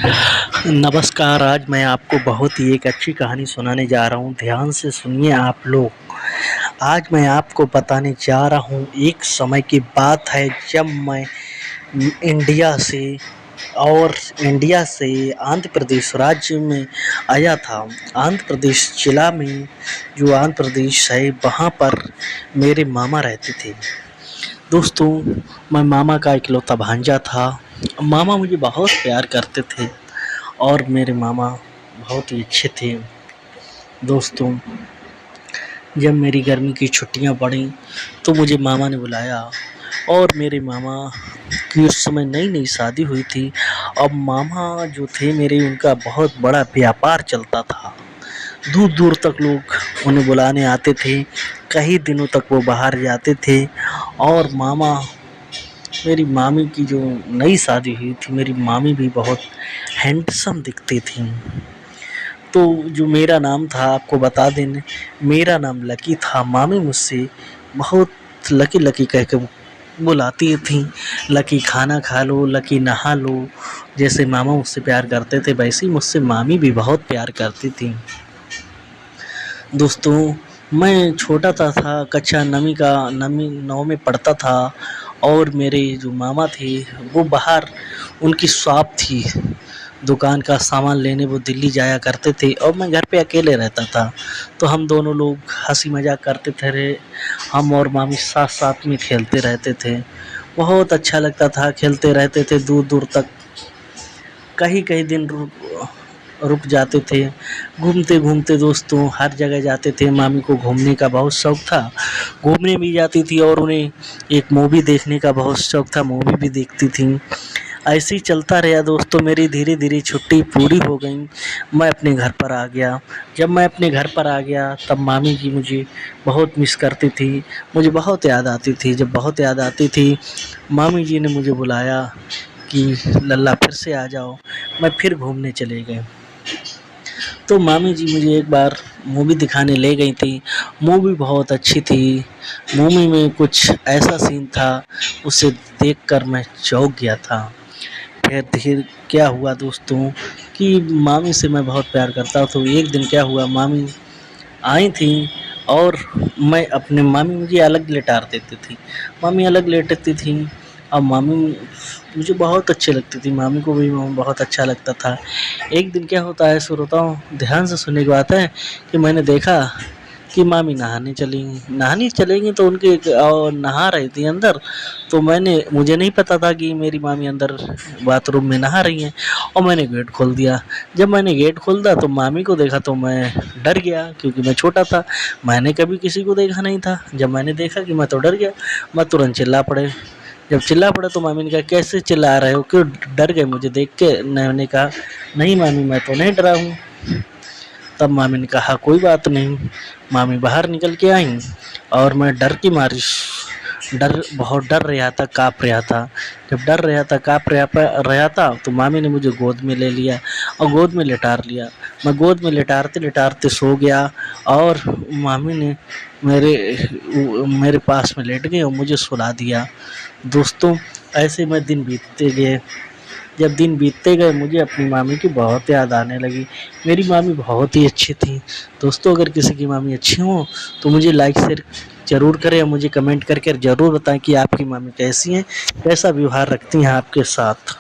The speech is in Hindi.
नमस्कार, आज मैं आपको बहुत ही एक अच्छी कहानी सुनाने जा रहा हूँ, ध्यान से सुनिए आप लोग। आज मैं आपको बताने जा रहा हूँ, एक समय की बात है जब मैं इंडिया से और इंडिया से आंध्र प्रदेश राज्य में आया था। आंध्र प्रदेश जिला में जो आंध्र प्रदेश है, वहाँ पर मेरे मामा रहते थे। दोस्तों, मैं मामा का इकलौता भांजा था। मामा मुझे बहुत प्यार करते थे और मेरे मामा बहुत ही अच्छे थे। दोस्तों, जब मेरी गर्मी की छुट्टियां पड़ी तो मुझे मामा ने बुलाया और मेरे मामा की उस समय नई नई शादी हुई थी। अब मामा जो थे मेरे, उनका बहुत बड़ा व्यापार चलता था। दूर दूर तक लोग उन्हें बुलाने आते थे, कई दिनों तक वो बाहर जाते थे। और मामा, मेरी मामी की जो नई शादी हुई थी, मेरी मामी भी बहुत हैंडसम दिखती थी। तो जो मेरा नाम था, आपको बता दें, मेरा नाम लकी था। मामी मुझसे बहुत लकी लकी कह के बुलाती थी। लकी खाना खा लो, लकी नहा लो। जैसे मामा मुझसे प्यार करते थे, वैसे ही मुझसे मामी भी बहुत प्यार करती थी। दोस्तों, मैं छोटा था, कक्षा नवीं 9 में पढ़ता था। और मेरे जो मामा थे, वो बाहर उनकी शॉप थी, दुकान का सामान लेने वो दिल्ली जाया करते थे और मैं घर पे अकेले रहता था। तो हम दोनों लोग हंसी मजाक करते थे। हम और मामी साथ साथ में खेलते रहते थे। बहुत अच्छा लगता था, खेलते रहते थे दूर दूर तक। कहीं कहीं दिन रुक जाते थे। घूमते घूमते दोस्तों हर जगह जाते थे। मामी को घूमने का बहुत शौक था, घूमने भी जाती थी। और उन्हें एक मूवी देखने का बहुत शौक था, मूवी भी देखती थी। ऐसे ही चलता रहा दोस्तों। मेरी धीरे धीरे छुट्टी पूरी हो गई, मैं अपने घर पर आ गया। जब मैं अपने घर पर आ गया तब मामी जी मुझे बहुत मिस करती थी, मुझे बहुत याद आती थी। जब बहुत याद आती थी, मामी जी ने मुझे बुलाया कि लल्ला फिर से आ जाओ। मैं फिर घूमने चले गए। तो मामी जी मुझे एक बार मूवी दिखाने ले गई थी। मूवी बहुत अच्छी थी। मूवी में कुछ ऐसा सीन था, उसे देखकर मैं चौंक गया था। फिर धीरे क्या हुआ दोस्तों कि मामी से मैं बहुत प्यार करता हूँ। तो एक दिन क्या हुआ, मामी आई थी और मामी मुझे अलग लेटार देती थी। मामी अलग लेटती थी। अब मामी मुझे बहुत अच्छी लगती थी, मामी को भी मैं बहुत अच्छा लगता था। एक दिन क्या होता है, सुनता हूँ, ध्यान से सुनने की बात है, कि मैंने देखा कि मामी नहाने चलेंगी तो उनके नहा रही थी अंदर। तो मुझे नहीं पता था कि मेरी मामी अंदर बाथरूम में नहा रही हैं। और मैंने गेट खोल दिया। जब मैंने गेट खोल दिया तो मामी को देखा तो मैं डर गया, क्योंकि मैं छोटा था, मैंने कभी किसी को देखा नहीं था। जब मैंने देखा कि मैं तो डर गया, मैं तुरंत चिल्ला पड़े। जब चिल्ला पड़ा तो मामी ने कहा, कैसे चिल्ला रहे हो, क्यों डर गए मुझे देख के? मैंने कहा, नहीं मामी, मैं तो नहीं डरा हूँ। तब मामी ने कहा, कोई बात नहीं। मामी बाहर निकल के आई और मैं डर की मारी बहुत डर रहा था, काँप रहा था। जब डर रहा था, काँप रहा था, तो मामी ने मुझे गोद में ले लिया और गोद में लिटार लिया। मैं गोद में लिटारते लिटारते सो गया और मामी ने मेरे मेरे पास में लेट गई और मुझे सुला दिया। दोस्तों, ऐसे में दिन बीतते गए। जब दिन बीतते गए, मुझे अपनी मामी की बहुत याद आने लगी। मेरी मामी बहुत ही अच्छी थी। दोस्तों, अगर किसी की मामी अच्छी हो तो मुझे लाइक शेयर ज़रूर करें और मुझे कमेंट करके ज़रूर बताएं कि आपकी मामी कैसी हैं, कैसा व्यवहार रखती हैं आपके साथ।